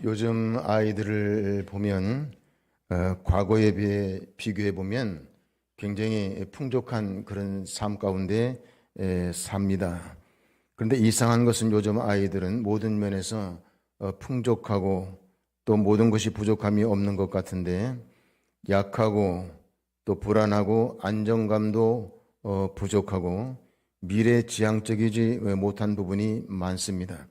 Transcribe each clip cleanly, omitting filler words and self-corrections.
요즘 아이들을 보면 과거에 비해 비교해 보면 굉장히 풍족한 그런 삶 가운데 삽니다. 그런데 이상한 것은 요즘 아이들은 모든 면에서 풍족하고 또 모든 것이 부족함이 없는 것 같은데 약하고 또 불안하고 안정감도 부족하고 미래지향적이지 못한 부분이 많습니다.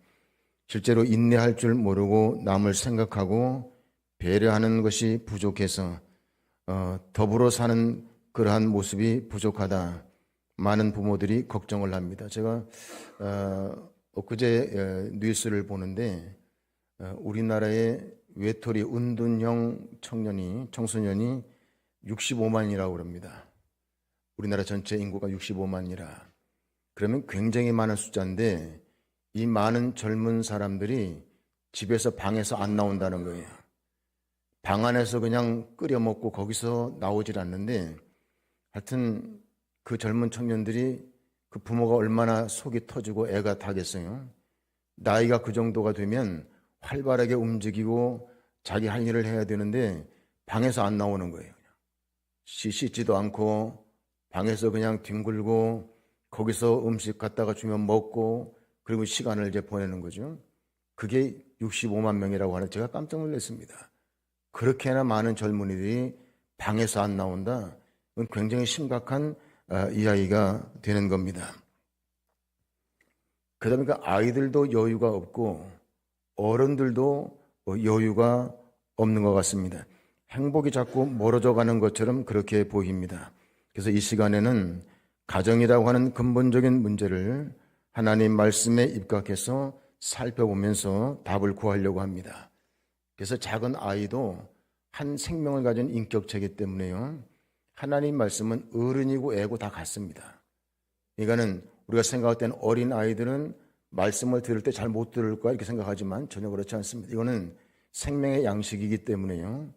실제로 인내할 줄 모르고 남을 생각하고 배려하는 것이 부족해서 더불어 사는 그러한 모습이 부족하다. 많은 부모들이 걱정을 합니다. 제가 엊그제 뉴스를 보는데 우리나라의 외톨이 은둔형 청소년이 65만이라고 그럽니다. 우리나라 전체 인구가 65만이라. 그러면 굉장히 많은 숫자인데 이 많은 젊은 사람들이 집에서 방에서 안 나온다는 거예요. 방 안에서 그냥 끓여 먹고 거기서 나오질 않는데 하여튼 그 젊은 청년들이 그 부모가 얼마나 속이 터지고 애가 타겠어요. 나이가 그 정도가 되면 활발하게 움직이고 자기 할 일을 해야 되는데 방에서 안 나오는 거예요. 씻지도 않고 방에서 그냥 뒹굴고 거기서 음식 갖다가 주면 먹고 그리고 시간을 이제 보내는 거죠. 그게 65만 명이라고 하는 제가 깜짝 놀랐습니다. 그렇게나 많은 젊은이들이 방에서 안 나온다. 이건 굉장히 심각한 이야기가 되는 겁니다. 그러다 보니까 아이들도 여유가 없고 어른들도 여유가 없는 것 같습니다. 행복이 자꾸 멀어져 가는 것처럼 그렇게 보입니다. 그래서 이 시간에는 가정이라고 하는 근본적인 문제를 하나님 말씀에 입각해서 살펴보면서 답을 구하려고 합니다. 그래서 작은 아이도 한 생명을 가진 인격체이기 때문에요. 하나님 말씀은 어른이고 애고 다 같습니다. 그러니까는 우리가 생각할 때는 어린 아이들은 말씀을 들을 때 잘 못 들을 거야 이렇게 생각하지만 전혀 그렇지 않습니다. 이거는 생명의 양식이기 때문에요.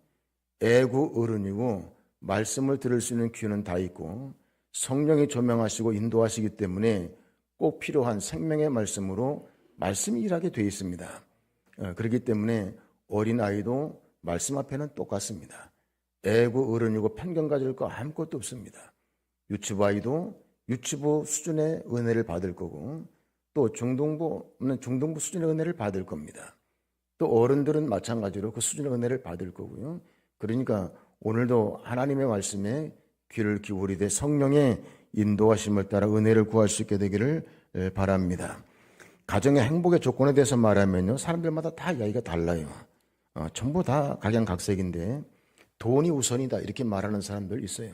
애고 어른이고 말씀을 들을 수 있는 귀는 다 있고 성령이 조명하시고 인도하시기 때문에 꼭 필요한 생명의 말씀으로 말씀이 일하게 되어 있습니다. 그렇기 때문에 어린아이도 말씀 앞에는 똑같습니다. 애고 어른이고 편견 가질 거 아무것도 없습니다. 유치부 아이도 유치부 수준의 은혜를 받을 거고 또 중등부는 중등부 수준의 은혜를 받을 겁니다. 또 어른들은 마찬가지로 그 수준의 은혜를 받을 거고요. 그러니까 오늘도 하나님의 말씀에 귀를 기울이되 성령의 인도하심을 따라 은혜를 구할 수 있게 되기를 바랍니다. 가정의 행복의 조건에 대해서 말하면요, 사람들마다 다 이야기가 달라요. 전부 다 각양각색인데 돈이 우선이다 이렇게 말하는 사람들 있어요.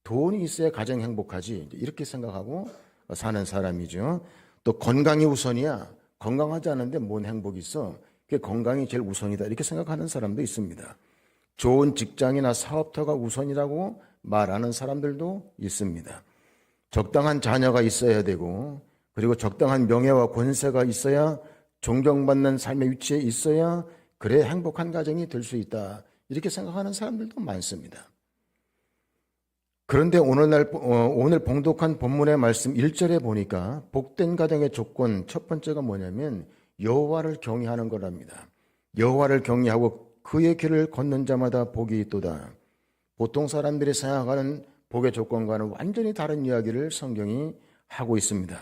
돈이 있어야 가정 행복하지 이렇게 생각하고 사는 사람이죠. 또 건강이 우선이야. 건강하지 않은데 뭔 행복이 있어. 그게 건강이 제일 우선이다 이렇게 생각하는 사람도 있습니다. 좋은 직장이나 사업터가 우선이라고 말하는 사람들도 있습니다. 적당한 자녀가 있어야 되고 그리고 적당한 명예와 권세가 있어야 존경받는 삶의 위치에 있어야 그래 행복한 가정이 될 수 있다 이렇게 생각하는 사람들도 많습니다. 그런데 오늘 봉독한 본문의 말씀 1절에 보니까 복된 가정의 조건 첫 번째가 뭐냐면 여호와를 경외하는 거랍니다. 여호와를 경외하고 그의 길을 걷는 자마다 복이 있도다. 보통 사람들이 생각하는 복의 조건과는 완전히 다른 이야기를 성경이 하고 있습니다.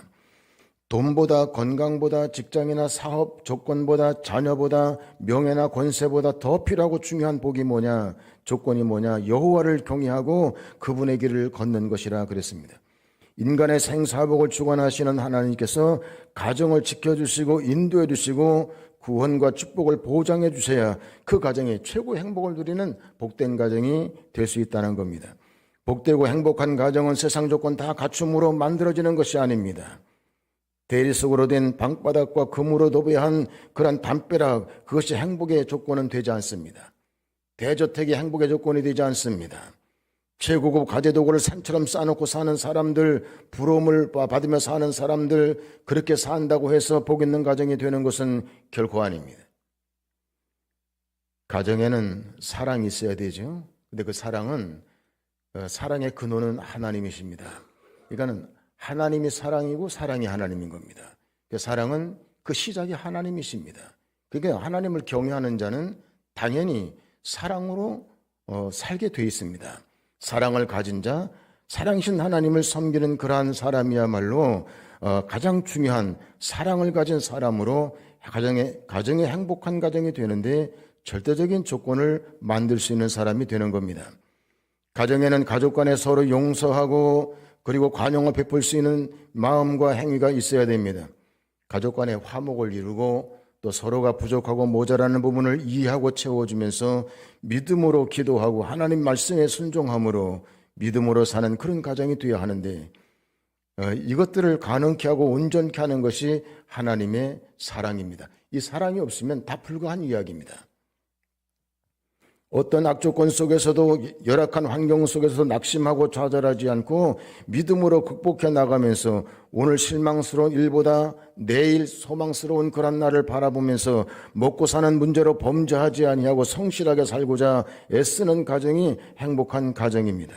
돈보다 건강보다 직장이나 사업 조건보다 자녀보다 명예나 권세보다 더 필요하고 중요한 복이 뭐냐? 조건이 뭐냐? 여호와를 경외하고 그분의 길을 걷는 것이라 그랬습니다. 인간의 생사복을 주관하시는 하나님께서 가정을 지켜주시고 인도해 주시고 구원과 축복을 보장해 주셔야 그 가정이 최고의 행복을 누리는 복된 가정이 될 수 있다는 겁니다. 복되고 행복한 가정은 세상 조건 다 갖춤으로 만들어지는 것이 아닙니다. 대리석으로 된 방바닥과 금으로 도배한 그런 담벼락 그것이 행복의 조건은 되지 않습니다. 대저택이 행복의 조건이 되지 않습니다. 최고급 가재도구를 산처럼 쌓아놓고 사는 사람들, 부러움을 받으며 사는 사람들, 그렇게 산다고 해서 복 있는 가정이 되는 것은 결코 아닙니다. 가정에는 사랑이 있어야 되죠. 근데 그 사랑은 사랑의 근원은 하나님이십니다. 그러니까는 하나님이 사랑이고 사랑이 하나님인 겁니다. 그 사랑은 그 시작이 하나님이십니다. 그러니까 하나님을 경외하는 자는 당연히 사랑으로 살게 돼 있습니다. 사랑을 가진 자, 사랑이신 하나님을 섬기는 그러한 사람이야말로 가장 중요한 사랑을 가진 사람으로 가정의 행복한 가정이 되는데 절대적인 조건을 만들 수 있는 사람이 되는 겁니다. 가정에는 가족 간에 서로 용서하고 그리고 관용을 베풀 수 있는 마음과 행위가 있어야 됩니다. 가족 간에 화목을 이루고 또 서로가 부족하고 모자라는 부분을 이해하고 채워주면서 믿음으로 기도하고 하나님 말씀에 순종함으로 믿음으로 사는 그런 가정이 되어야 하는데 이것들을 가능케 하고 온전케 하는 것이 하나님의 사랑입니다. 이 사랑이 없으면 다 불가한 이야기입니다. 어떤 악조건 속에서도 열악한 환경 속에서도 낙심하고 좌절하지 않고 믿음으로 극복해 나가면서 오늘 실망스러운 일보다 내일 소망스러운 그런 날을 바라보면서 먹고 사는 문제로 범죄하지 아니하고 성실하게 살고자 애쓰는 가정이 행복한 가정입니다.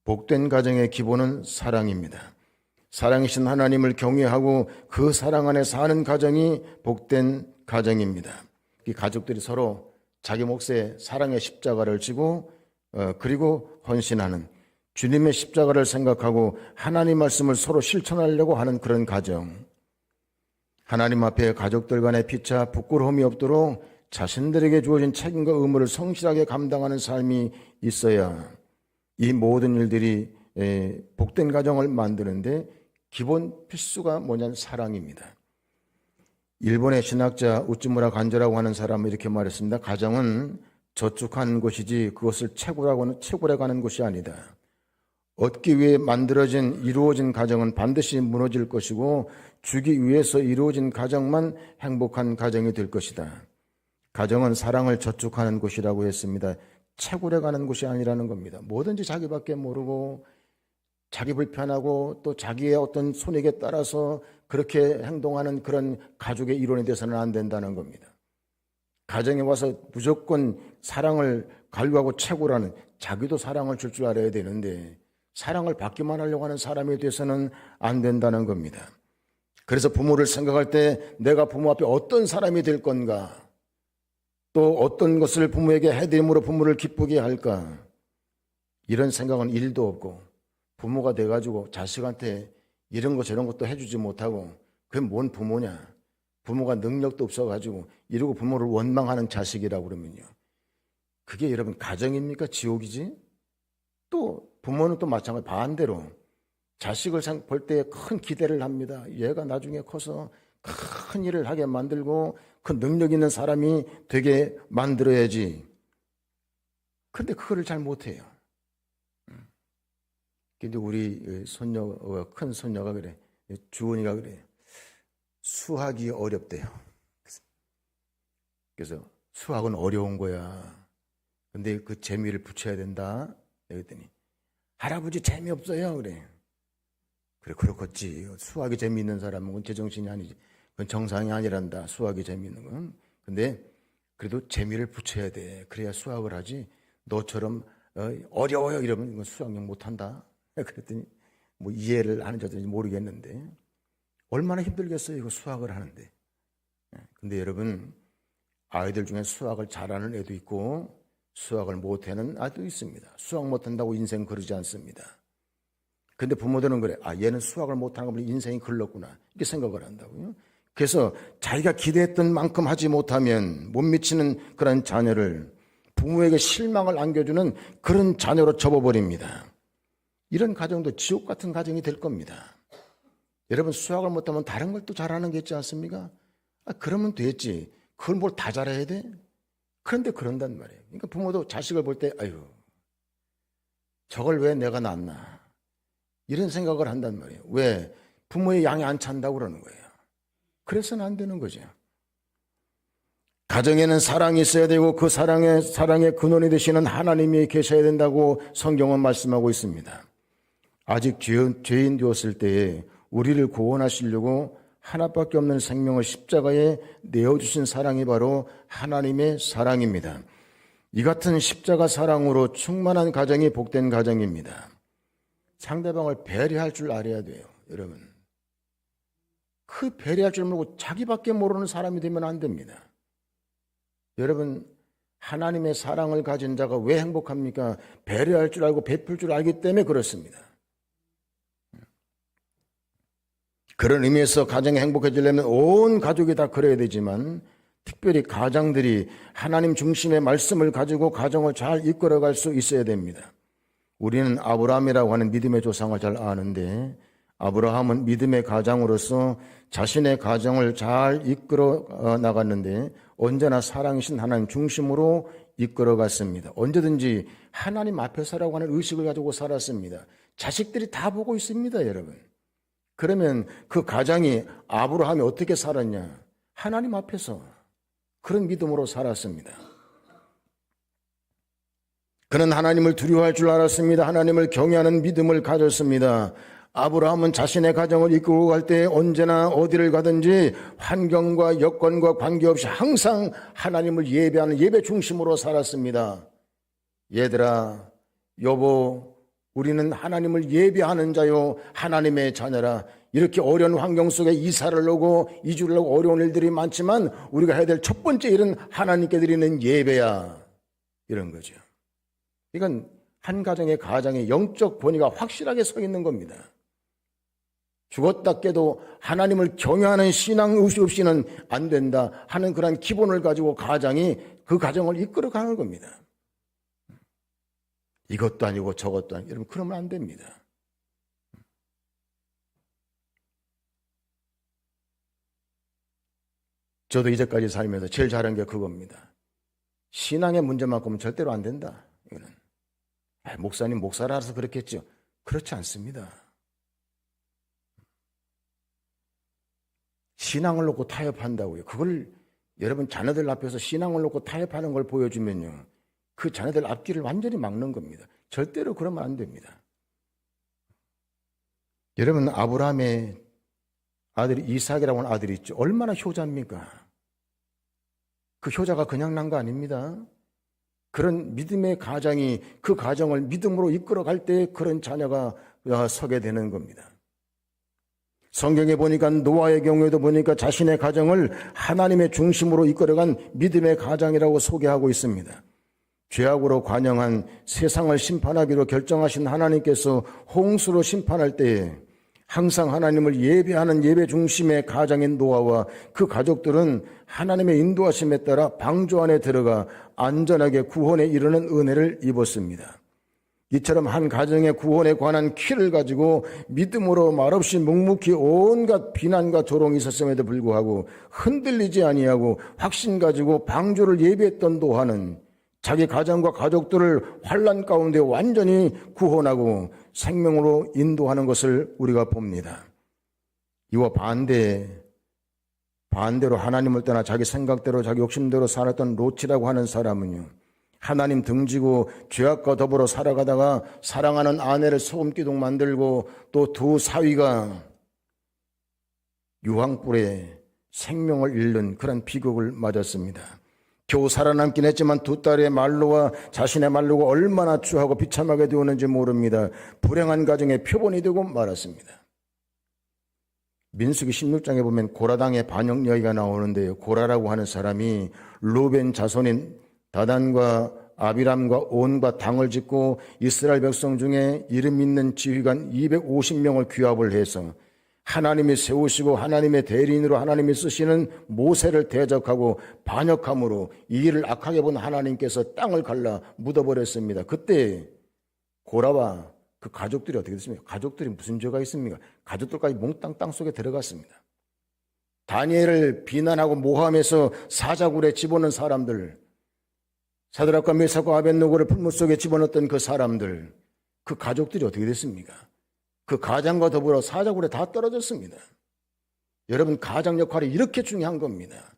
복된 가정의 기본은 사랑입니다. 사랑이신 하나님을 경외하고 그 사랑 안에 사는 가정이 복된 가정입니다. 이 가족들이 서로 자기 몫의 사랑의 십자가를 지고 그리고 헌신하는 주님의 십자가를 생각하고 하나님 말씀을 서로 실천하려고 하는 그런 가정. 하나님 앞에 가족들 간의 피차 부끄러움이 없도록 자신들에게 주어진 책임과 의무를 성실하게 감당하는 삶이 있어야 이 모든 일들이 복된 가정을 만드는데 기본 필수가 뭐냐면 사랑입니다. 일본의 신학자 우츠무라 간조라고 하는 사람은 이렇게 말했습니다. 가정은 저축하는 곳이지 그것을 채굴해가는 곳이 아니다. 얻기 위해 이루어진 가정은 반드시 무너질 것이고 주기 위해서 이루어진 가정만 행복한 가정이 될 것이다. 가정은 사랑을 저축하는 곳이라고 했습니다. 채굴해가는 곳이 아니라는 겁니다. 뭐든지 자기밖에 모르고 자기 불편하고 또 자기의 어떤 손익에 따라서 그렇게 행동하는 그런 가족의 일원이 돼서는 안 된다는 겁니다. 가정에 와서 무조건 사랑을 관리하고 채굴하는, 자기도 사랑을 줄 줄 알아야 되는데 사랑을 받기만 하려고 하는 사람이 돼서는 안 된다는 겁니다. 그래서 부모를 생각할 때 내가 부모 앞에 어떤 사람이 될 건가, 또 어떤 것을 부모에게 해드림으로 부모를 기쁘게 할까, 이런 생각은 1도 없고 부모가 돼가지고 자식한테 이런 거 저런 것도 해주지 못하고 그게 뭔 부모냐, 부모가 능력도 없어가지고 이러고 부모를 원망하는 자식이라고 그러면요, 그게 여러분 가정입니까? 지옥이지? 또 부모는 또 마찬가지 반대로 자식을 볼 때 큰 기대를 합니다. 얘가 나중에 커서 큰 일을 하게 만들고 큰 능력 있는 사람이 되게 만들어야지. 그런데 그거를 잘 못해요. 근데 우리 큰 손녀가 그래, 주원이가 그래, 수학이 어렵대요. 그래서 수학은 어려운 거야. 근데 그 재미를 붙여야 된다. 그랬더니 할아버지 재미없어요. 그래. 그래, 그렇겠지. 수학이 재미있는 사람은 그건 제정신이 아니지. 그건 정상이 아니란다. 수학이 재미있는 건. 근데 그래도 재미를 붙여야 돼. 그래야 수학을 하지. 너처럼 어려워요 이러면 이건 수학용 못한다. 그랬더니 뭐 이해를 하는지 어떤지 모르겠는데 얼마나 힘들겠어요, 이거 수학을 하는데. 근데 여러분, 아이들 중에 수학을 잘하는 애도 있고 수학을 못하는 아이도 있습니다. 수학 못한다고 인생 그러지 않습니다. 근데 부모들은 그래, 얘는 수학을 못하는 거 보니 인생이 글렀구나, 이렇게 생각을 한다고요. 그래서 자기가 기대했던 만큼 하지 못하면 못 미치는 그런 자녀를, 부모에게 실망을 안겨주는 그런 자녀로 접어버립니다. 이런 가정도 지옥 같은 가정이 될 겁니다. 여러분, 수학을 못하면 다른 걸 또 잘하는 게 있지 않습니까? 그러면 됐지. 그걸 뭘 다 잘해야 돼? 그런데 그런단 말이에요. 그러니까 부모도 자식을 볼 때 아유, 저걸 왜 내가 낳았나, 이런 생각을 한단 말이에요. 왜? 부모의 양이 안 찬다고 그러는 거예요. 그래서는 안 되는 거죠. 가정에는 사랑이 있어야 되고 그 사랑의 근원이 되시는 하나님이 계셔야 된다고 성경은 말씀하고 있습니다. 아직 죄인 되었을 때에 우리를 구원하시려고 하나밖에 없는 생명을 십자가에 내어주신 사랑이 바로 하나님의 사랑입니다. 이 같은 십자가 사랑으로 충만한 가정이 복된 가정입니다. 상대방을 배려할 줄 알아야 돼요, 여러분. 그 배려할 줄 모르고 자기밖에 모르는 사람이 되면 안 됩니다. 여러분, 하나님의 사랑을 가진 자가 왜 행복합니까? 배려할 줄 알고 베풀 줄 알기 때문에 그렇습니다. 그런 의미에서 가정이 행복해지려면 온 가족이 다 그래야 되지만 특별히 가장들이 하나님 중심의 말씀을 가지고 가정을 잘 이끌어갈 수 있어야 됩니다. 우리는 아브라함이라고 하는 믿음의 조상을 잘 아는데 아브라함은 믿음의 가장으로서 자신의 가정을 잘 이끌어 나갔는데 언제나 사랑이신 하나님 중심으로 이끌어 갔습니다. 언제든지 하나님 앞에서라고 하는 의식을 가지고 살았습니다. 자식들이 다 보고 있습니다, 여러분. 그러면 그 가장이 아브라함이 어떻게 살았냐? 하나님 앞에서 그런 믿음으로 살았습니다. 그는 하나님을 두려워할 줄 알았습니다. 하나님을 경외하는 믿음을 가졌습니다. 아브라함은 자신의 가정을 이끌고 갈 때 언제나 어디를 가든지 환경과 여건과 관계없이 항상 하나님을 예배하는 예배 중심으로 살았습니다. 얘들아, 여보, 우리는 하나님을 예배하는 자요 하나님의 자녀라. 이렇게 어려운 환경 속에 이사를 오고 이주를 하고 어려운 일들이 많지만 우리가 해야 될 첫 번째 일은 하나님께 드리는 예배야. 이런 거죠. 이건 한 가정의 영적 본의가 확실하게 서 있는 겁니다. 죽었다 깨도 하나님을 경외하는 신앙 없이는 안 된다 하는 그런 기본을 가지고 가장이 그 가정을 이끌어가는 겁니다. 이것도 아니고 저것도 아니고 여러분 그러면 안 됩니다. 저도 이제까지 살면서 제일 잘한 게 그겁니다. 신앙의 문제만큼은 절대로 안 된다. 이거는 목사님 목사라서 그렇겠죠. 그렇지 않습니다. 신앙을 놓고 타협한다고요. 그걸 여러분 자녀들 앞에서 신앙을 놓고 타협하는 걸 보여주면요. 그 자녀들 앞길을 완전히 막는 겁니다. 절대로 그러면 안 됩니다. 여러분 아브라함의 아들이 이삭이라고 하는 아들이 있죠. 얼마나 효자입니까? 그 효자가 그냥 난 거 아닙니다. 그런 믿음의 가장이 그 가정을 믿음으로 이끌어갈 때 그런 자녀가 서게 되는 겁니다. 성경에 보니까 노아의 경우에도 보니까 자신의 가정을 하나님의 중심으로 이끌어간 믿음의 가장이라고 소개하고 있습니다. 죄악으로 관영한 세상을 심판하기로 결정하신 하나님께서 홍수로 심판할 때에 항상 하나님을 예배하는 예배 중심의 가장인 노아와 그 가족들은 하나님의 인도하심에 따라 방주 안에 들어가 안전하게 구원에 이르는 은혜를 입었습니다. 이처럼 한 가정의 구원에 관한 키를 가지고 믿음으로 말없이 묵묵히 온갖 비난과 조롱이 있었음에도 불구하고 흔들리지 아니하고 확신 가지고 방주를 예배했던 노아는 자기 가정과 가족들을 환난 가운데 완전히 구원하고 생명으로 인도하는 것을 우리가 봅니다. 이와 반대로 하나님을 떠나 자기 생각대로 자기 욕심대로 살았던 롯이라고 하는 사람은요. 하나님 등지고 죄악과 더불어 살아가다가 사랑하는 아내를 소금기둥 만들고 또 두 사위가 유황불에 생명을 잃는 그런 비극을 맞았습니다. 겨우 살아남긴 했지만 두 딸의 말로와 자신의 말로가 얼마나 추하고 비참하게 되었는지 모릅니다. 불행한 가정의 표본이 되고 말았습니다. 민수기 16장에 보면 고라당의 반역 이야기가 나오는데요. 고라라고 하는 사람이 루벤 자손인 다단과 아비람과 온과 당을 짓고 이스라엘 백성 중에 이름 있는 지휘관 250명을 규합을 해서 하나님이 세우시고 하나님의 대리인으로 하나님이 쓰시는 모세를 대적하고 반역함으로 이 일을 악하게 본 하나님께서 땅을 갈라 묻어버렸습니다. 그때 고라와 그 가족들이 어떻게 됐습니까? 가족들이 무슨 죄가 있습니까? 가족들까지 몽땅 땅속에 들어갔습니다. 다니엘을 비난하고 모함해서 사자굴에 집어넣은 사람들, 사드락과 메삭과 아벳노고를 풀무 속에 집어넣었던 그 사람들, 그 가족들이 어떻게 됐습니까? 그 가장과 더불어 사자굴에 다 떨어졌습니다. 여러분 가장 역할이 이렇게 중요한 겁니다.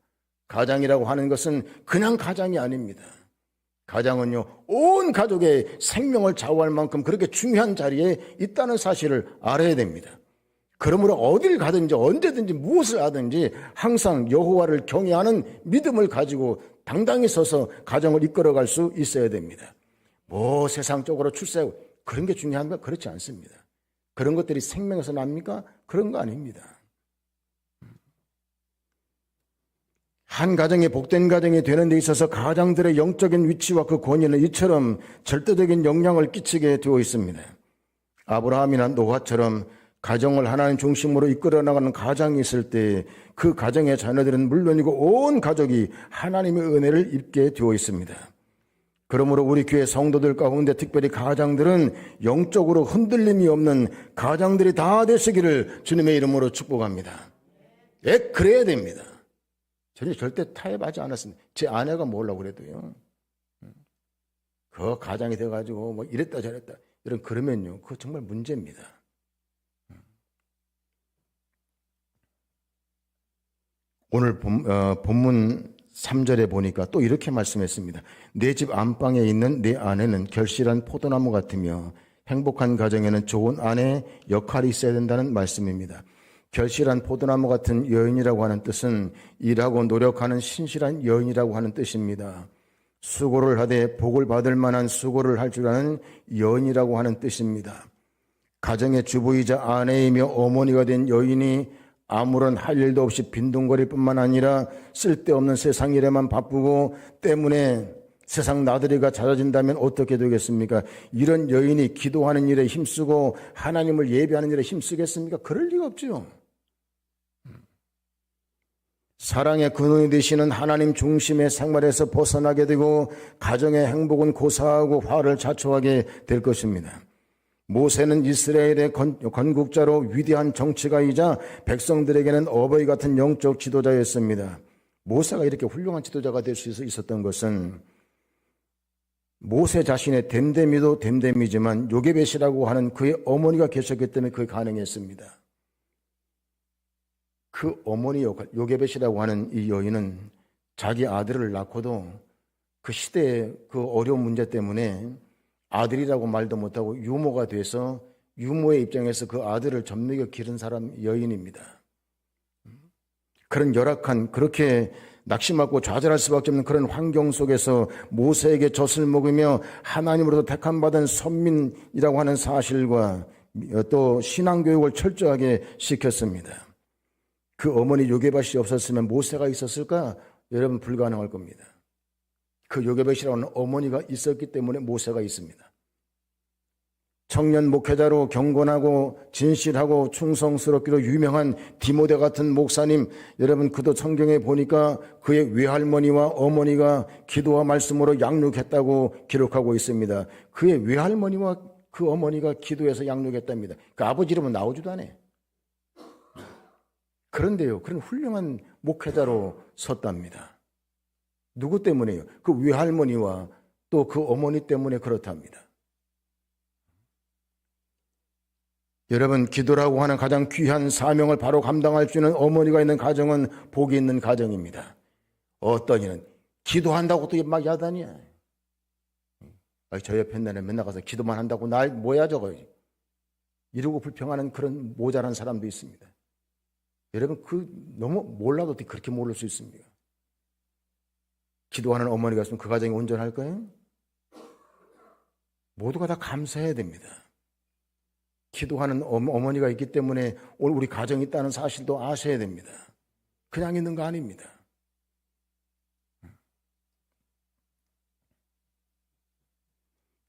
가장이라고 하는 것은 그냥 가장이 아닙니다. 가장은요 온 가족의 생명을 좌우할 만큼 그렇게 중요한 자리에 있다는 사실을 알아야 됩니다. 그러므로 어딜 가든지 언제든지 무엇을 하든지 항상 여호와를 경외하는 믿음을 가지고 당당히 서서 가정을 이끌어갈 수 있어야 됩니다. 뭐 세상적으로 출세하고 그런 게 중요한가? 그렇지 않습니다. 그런 것들이 생명에서 납니까? 그런 거 아닙니다. 한 가정이 복된 가정이 되는 데 있어서 가장들의 영적인 위치와 그 권위는 이처럼 절대적인 영향을 끼치게 되어 있습니다. 아브라함이나 노아처럼 가정을 하나님 중심으로 이끌어 나가는 가장이 있을 때 그 가정의 자녀들은 물론이고 온 가족이 하나님의 은혜를 입게 되어 있습니다. 그러므로 우리 교회 성도들 가운데 특별히 가장들은 영적으로 흔들림이 없는 가장들이 다 되시기를 주님의 이름으로 축복합니다. 그래야 됩니다. 저는 절대 타협하지 않았습니다. 제 아내가 뭐라고 그래도요. 그 가장이 돼가지고 뭐 이랬다 저랬다 그러면요. 그거 정말 문제입니다. 오늘 본문 3절에 보니까 또 이렇게 말씀했습니다. 내 집 안방에 있는 내 아내는 결실한 포도나무 같으며 행복한 가정에는 좋은 아내 역할이 있어야 된다는 말씀입니다. 결실한 포도나무 같은 여인이라고 하는 뜻은 일하고 노력하는 신실한 여인이라고 하는 뜻입니다. 수고를 하되 복을 받을 만한 수고를 할 줄 아는 여인이라고 하는 뜻입니다. 가정의 주부이자 아내이며 어머니가 된 여인이 아무런 할 일도 없이 빈둥거릴 뿐만 아니라 쓸데없는 세상 일에만 바쁘고 때문에 세상 나들이가 잦아진다면 어떻게 되겠습니까? 이런 여인이 기도하는 일에 힘쓰고 하나님을 예배하는 일에 힘쓰겠습니까? 그럴 리가 없죠. 사랑의 근원이 되시는 하나님 중심의 생활에서 벗어나게 되고 가정의 행복은 고사하고 화를 자초하게 될 것입니다. 모세는 이스라엘의 건국자로 위대한 정치가이자 백성들에게는 어버이 같은 영적 지도자였습니다. 모세가 이렇게 훌륭한 지도자가 될 수 있었던 것은 모세 자신의 됨됨이도 됨됨이지만 요게벳이라고 하는 그의 어머니가 계셨기 때문에 그게 가능했습니다. 그 어머니 역할, 요게벳이라고 하는 이 여인은 자기 아들을 낳고도 그 시대의 그 어려운 문제 때문에 아들이라고 말도 못하고 유모가 돼서 유모의 입장에서 그 아들을 젖먹여 기른 사람 여인입니다. 그런 열악한 그렇게 낙심하고 좌절할 수밖에 없는 그런 환경 속에서 모세에게 젖을 먹으며 하나님으로부터 택함받은 선민이라고 하는 사실과 또 신앙교육을 철저하게 시켰습니다. 그 어머니 요게벳이 없었으면 모세가 있었을까? 여러분 불가능할 겁니다. 그 요게벳이라는 어머니가 있었기 때문에 모세가 있습니다. 청년 목회자로 경건하고 진실하고 충성스럽기로 유명한 디모데 같은 목사님, 여러분 그도 성경에 보니까 그의 외할머니와 어머니가 기도와 말씀으로 양육했다고 기록하고 있습니다. 그의 외할머니와 그 어머니가 기도해서 양육했답니다. 그 아버지 이름은 나오지도 않아요. 그런데요, 그런 훌륭한 목회자로 섰답니다. 누구 때문에요? 그 외할머니와 또 그 어머니 때문에 그렇답니다. 여러분, 기도라고 하는 가장 귀한 사명을 바로 감당할 수 있는 어머니가 있는 가정은 복이 있는 가정입니다. 어떤 이는 기도한다고 또 막 야단이야. 저 옆에 있는 맨날 가서 기도만 한다고 날 뭐야 저거 이러고 불평하는 그런 모자란 사람도 있습니다. 여러분, 너무 몰라도 어떻게 그렇게 모를 수 있습니까? 기도하는 어머니가 있으면 그 가정이 온전할까요? 모두가 다 감사해야 됩니다. 기도하는 어머니가 있기 때문에 오늘 우리 가정이 있다는 사실도 아셔야 됩니다. 그냥 있는 거 아닙니다.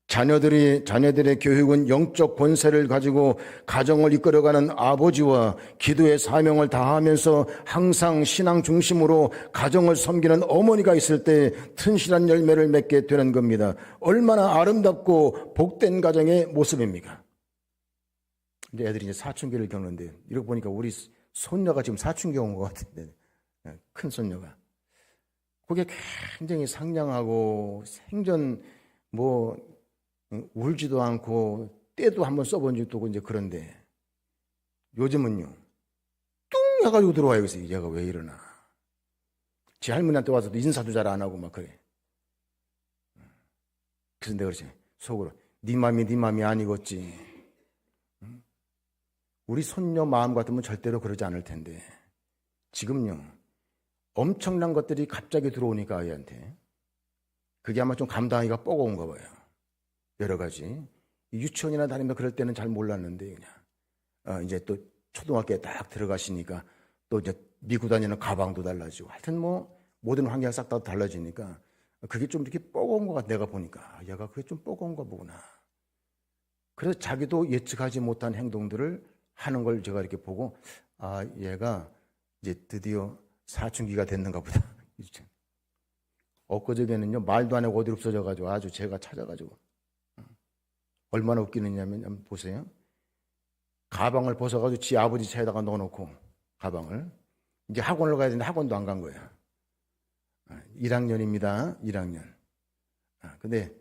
자녀들의 교육은 영적 권세를 가지고 가정을 이끌어가는 아버지와 기도의 사명을 다하면서 항상 신앙 중심으로 가정을 섬기는 어머니가 있을 때 튼실한 열매를 맺게 되는 겁니다. 얼마나 아름답고 복된 가정의 모습입니까? 이제 애들이 이제 사춘기를 겪는데 이러고 보니까 우리 손녀가 지금 사춘기 온 것 같은데 큰 손녀가 그게 굉장히 상냥하고 생전 울지도 않고 때도 한번 써본 적도 없고 이제 그런데 요즘은요 뚱 해가지고 들어와요. 그래서 얘가 왜 이러나. 지 할머니한테 와서도 인사도 잘 안 하고 막 그래. 그래서 내가 그러지 속으로 네 맘이 아니겠지. 우리 손녀 마음 같으면 절대로 그러지 않을 텐데 지금요 엄청난 것들이 갑자기 들어오니까 아이한테 그게 아마 좀 감당하기가 뻐거운가 봐요. 여러 가지 유치원이나 다니면 그럴 때는 잘 몰랐는데 그냥 이제 또 초등학교에 딱 들어가시니까 또 이제 미국 다니는 가방도 달라지고 하여튼 모든 환경이 싹 다 달라지니까 그게 좀 이렇게 뻐거운 것 같아. 내가 보니까 얘가 그게 좀 뻐거운가 보구나. 그래서 자기도 예측하지 못한 행동들을 하는 걸 제가 이렇게 보고 얘가 이제 드디어 사춘기가 됐는가 보다. 엊그저께는요 말도 안 하고 어디로 없어져가지고 아주 제가 찾아가지고 얼마나 웃기느냐면 한번 보세요. 가방을 벗어가지고 지 아버지 차에다가 넣어놓고 가방을 이제 학원을 가야 되는데 학원도 안 간 거예요. 1학년입니다. 1학년. 근데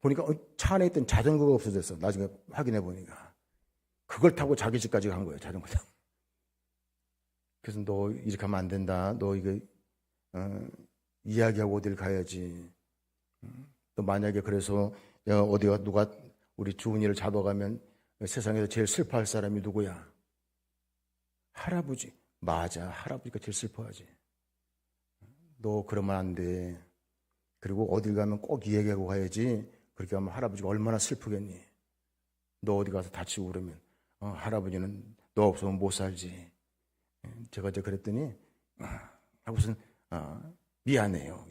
보니까 차 안에 있던 자전거가 없어졌어. 나중에 확인해 보니까 그걸 타고 자기 집까지 간 거예요. 자전거 타고. 그래서 너 이렇게 하면 안 된다. 너 이거 이야기하고 어딜 가야지. 또 만약에 그래서 어디가 누가 우리 주은이를 잡아가면 세상에서 제일 슬퍼할 사람이 누구야? 할아버지. 맞아. 할아버지가 제일 슬퍼하지. 너 그러면 안 돼. 그리고 어딜 가면 꼭 이야기하고 가야지. 그렇게 하면 할아버지가 얼마나 슬프겠니? 너 어디 가서 다치고 그러면 할아버지는 너 없으면 못 살지. 제가 이제 그랬더니 하고선 미안해요.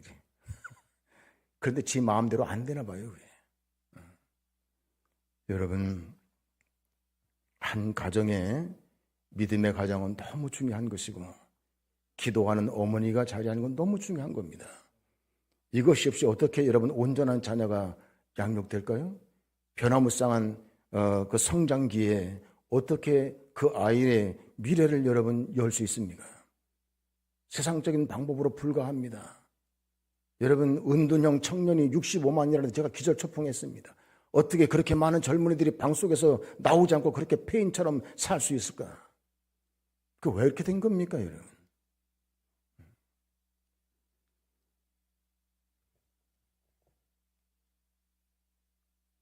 그런데 지 마음대로 안 되나 봐요. 여러분, 한 가정의 믿음의 가정은 너무 중요한 것이고 기도하는 어머니가 자리하는 건 너무 중요한 겁니다. 이것이 없이 어떻게 여러분 온전한 자녀가 양육될까요? 변화무쌍한 그 성장기에 어떻게 그 아이의 미래를 여러분 열 수 있습니까? 세상적인 방법으로 불가합니다. 여러분 은둔형 청년이 65만이라는 제가 기절초풍했습니다. 어떻게 그렇게 많은 젊은이들이 방 속에서 나오지 않고 그렇게 폐인처럼 살 수 있을까? 그 왜 이렇게 된 겁니까, 여러분?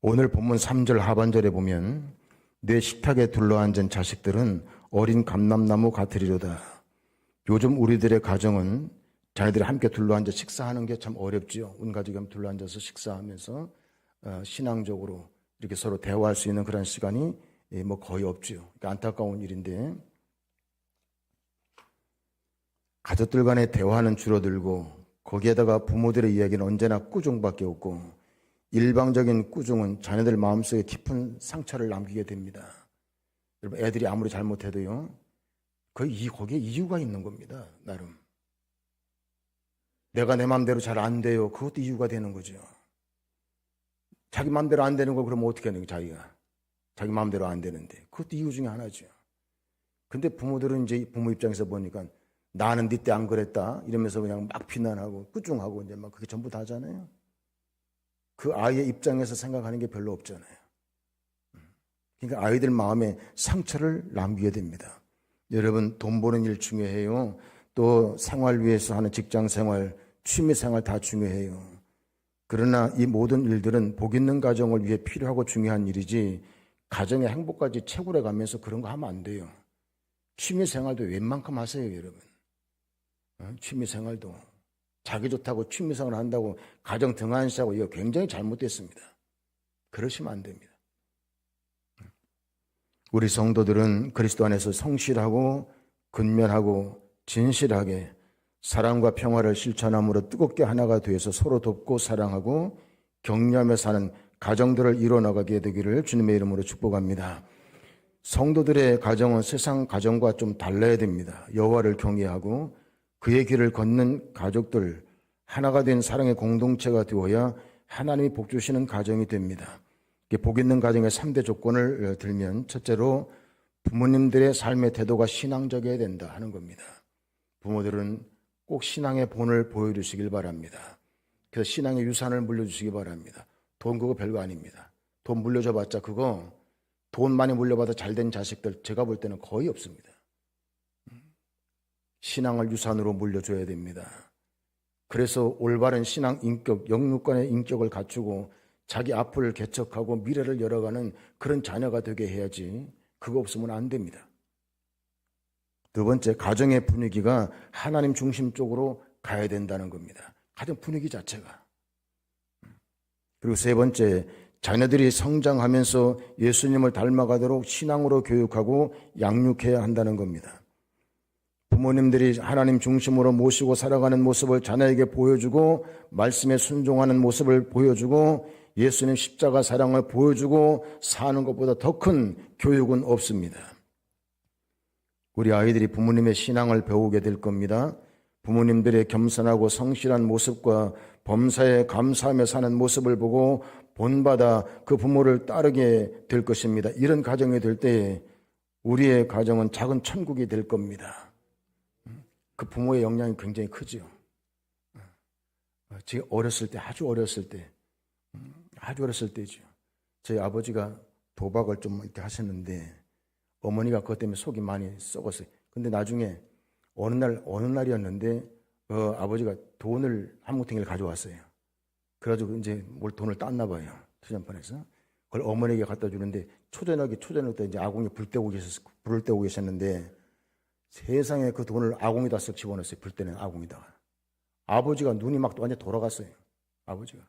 오늘 본문 3절 하반절에 보면 내 식탁에 둘러앉은 자식들은 어린 감람나무 같으리로다. 요즘 우리들의 가정은 자녀들이 함께 둘러앉아 식사하는 게 참 어렵지요. 온 가족이 함께 둘러앉아서 식사하면서 신앙적으로 이렇게 서로 대화할 수 있는 그런 시간이 뭐 거의 없지요. 그러니까 안타까운 일인데 가족들 간의 대화는 줄어들고 거기에다가 부모들의 이야기는 언제나 꾸중밖에 없고 일방적인 꾸중은 자녀들 마음속에 깊은 상처를 남기게 됩니다. 여러분 애들이 아무리 잘못해도요 거기에 이유가 있는 겁니다. 나름 내가 내 마음대로 잘 안 돼요. 그것도 이유가 되는 거죠. 자기 마음대로 안 되는 걸 그러면 어떻게 하는 거예요? 자기 마음대로 안 되는데 그것도 이유 중에 하나죠. 근데 부모들은 이제 부모 입장에서 보니까 나는 네 때 안 그랬다 이러면서 그냥 막 비난하고 꾸중하고 이제 막 그게 전부 다잖아요. 그 아이의 입장에서 생각하는 게 별로 없잖아요. 그러니까 아이들 마음에 상처를 남기게 됩니다. 여러분 돈 버는 일 중요해요. 또 생활 위해서 하는 직장 생활, 취미 생활 다 중요해요. 그러나 이 모든 일들은 복 있는 가정을 위해 필요하고 중요한 일이지 가정의 행복까지 채굴해 가면서 그런 거 하면 안 돼요. 취미 생활도 웬만큼 하세요, 여러분. 취미 생활도 자기 좋다고 취미 생활을 한다고 가정 등한시하고 이거 굉장히 잘못됐습니다. 그러시면 안 됩니다. 우리 성도들은 그리스도 안에서 성실하고 근면하고 진실하게 사랑과 평화를 실천함으로 뜨겁게 하나가 되어서 서로 돕고 사랑하고 격려하며 사는 가정들을 이뤄나가게 되기를 주님의 이름으로 축복합니다. 성도들의 가정은 세상 가정과 좀 달라야 됩니다. 여호와를 경외하고 그의 길을 걷는 가족들, 하나가 된 사랑의 공동체가 되어야 하나님이 복 주시는 가정이 됩니다. 복 있는 가정의 3대 조건을 들면 첫째로 부모님들의 삶의 태도가 신앙적이어야 된다 하는 겁니다. 부모들은 꼭 신앙의 본을 보여주시길 바랍니다. 그래서 신앙의 유산을 물려주시기 바랍니다. 돈 그거 별거 아닙니다. 돈 물려줘봤자 그거 돈 많이 물려받아 잘된 자식들 제가 볼 때는 거의 없습니다. 신앙을 유산으로 물려줘야 됩니다. 그래서 올바른 신앙 인격, 영육간의 인격을 갖추고 자기 앞을 개척하고 미래를 열어가는 그런 자녀가 되게 해야지 그거 없으면 안 됩니다. 두 번째, 가정의 분위기가 하나님 중심 쪽으로 가야 된다는 겁니다. 가정 분위기 자체가. 그리고 세 번째, 자녀들이 성장하면서 예수님을 닮아가도록 신앙으로 교육하고 양육해야 한다는 겁니다. 부모님들이 하나님 중심으로 모시고 살아가는 모습을 자녀에게 보여주고 말씀에 순종하는 모습을 보여주고 예수님 십자가 사랑을 보여주고 사는 것보다 더 큰 교육은 없습니다. 우리 아이들이 부모님의 신앙을 배우게 될 겁니다. 부모님들의 겸손하고 성실한 모습과 범사에 감사하며 사는 모습을 보고 본받아 그 부모를 따르게 될 것입니다. 이런 가정이 될 때에 우리의 가정은 작은 천국이 될 겁니다. 그 부모의 영향이 굉장히 크죠. 제가 어렸을 때, 아주 어렸을 때죠. 저희 아버지가 도박을 좀 이렇게 하셨는데 어머니가 그것 때문에 속이 많이 썩었어요. 근데 나중에 어느 날이었는데 아버지가 돈을 한 뭉텅이를 가져왔어요. 그래가지고 이제 돈을 땄나 봐요. 투자판에서. 그걸 어머니에게 갖다 주는데 초저녁 때 이제 아궁이 불을 떼고 계셨는데 세상에 그 돈을 아궁이다 쓱 집어넣었어요. 불 때는 아궁이다가. 아버지가 눈이 막 완전 돌아갔어요. 아버지가.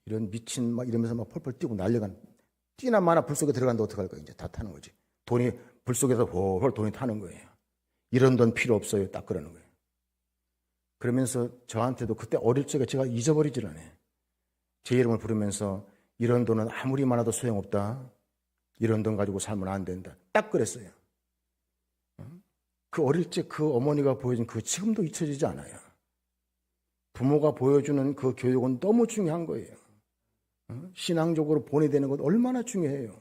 이런 미친 막 이러면서 막 펄펄 뛰고 난리가 뛰나 마나 불 속에 들어간다 어떡할 거야. 이제 다 타는 거지. 돈이 불 속에서 홀 돈이 타는 거예요. 이런 돈 필요 없어요. 딱 그러는 거예요. 그러면서 저한테도 그때 어릴 적에 제가 잊어버리질 않아요. 제 이름을 부르면서 이런 돈은 아무리 많아도 소용없다. 이런 돈 가지고 살면 안 된다. 딱 그랬어요. 그 어릴 적 그 어머니가 보여준 그 지금도 잊혀지지 않아요. 부모가 보여주는 그 교육은 너무 중요한 거예요. 신앙적으로 본이 되는 것 얼마나 중요해요.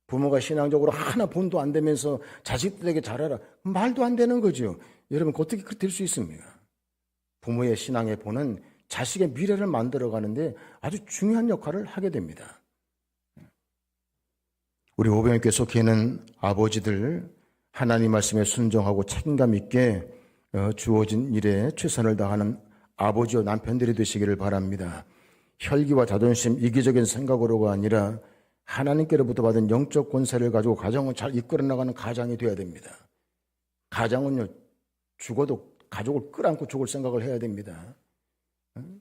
부모가 신앙적으로 하나 본도 안 되면서 자식들에게 잘하라. 말도 안 되는 거죠. 여러분 어떻게 그렇게 될 수 있습니까? 부모의 신앙의 본은 자식의 미래를 만들어가는데 아주 중요한 역할을 하게 됩니다. 우리 오병이교회 속해 있는 아버지들 하나님 말씀에 순종하고 책임감 있게 주어진 일에 최선을 다하는 아버지와 남편들이 되시기를 바랍니다. 혈기와 자존심, 이기적인 생각으로가 아니라 하나님께로부터 받은 영적 권세를 가지고 가정을 잘 이끌어 나가는 가장이 되어야 됩니다. 가장은요, 죽어도 가족을 끌어안고 죽을 생각을 해야 됩니다.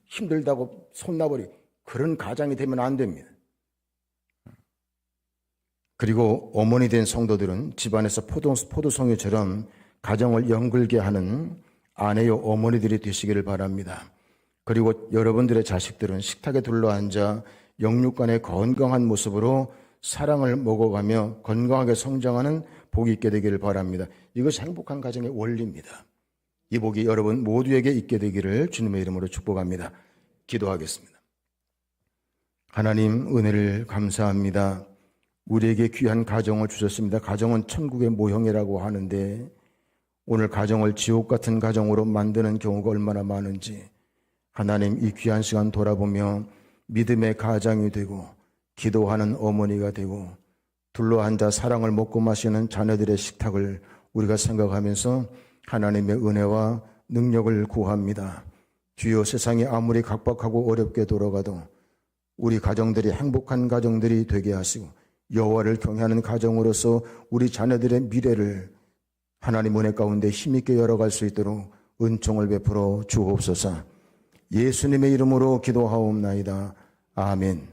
힘들다고 손나버리 그런 가장이 되면 안 됩니다. 그리고 어머니 된 성도들은 집안에서 포도송이처럼 가정을 연글게 하는 아내요 어머니들이 되시기를 바랍니다. 그리고 여러분들의 자식들은 식탁에 둘러앉아 영육간의 건강한 모습으로 사랑을 먹어가며 건강하게 성장하는 복이 있게 되기를 바랍니다. 이것이 행복한 가정의 원리입니다. 이 복이 여러분 모두에게 있게 되기를 주님의 이름으로 축복합니다. 기도하겠습니다. 하나님 은혜를 감사합니다. 우리에게 귀한 가정을 주셨습니다. 가정은 천국의 모형이라고 하는데 오늘 가정을 지옥 같은 가정으로 만드는 경우가 얼마나 많은지 하나님 이 귀한 시간 돌아보며 믿음의 가장이 되고 기도하는 어머니가 되고 둘러앉아 사랑을 먹고 마시는 자녀들의 식탁을 우리가 생각하면서 하나님의 은혜와 능력을 구합니다. 주여 세상이 아무리 각박하고 어렵게 돌아가도 우리 가정들이 행복한 가정들이 되게 하시고 여호와를 경외하는 가정으로서 우리 자녀들의 미래를 하나님 은혜 가운데 힘있게 열어갈 수 있도록 은총을 베풀어 주옵소서. 예수님의 이름으로 기도하옵나이다. 아멘.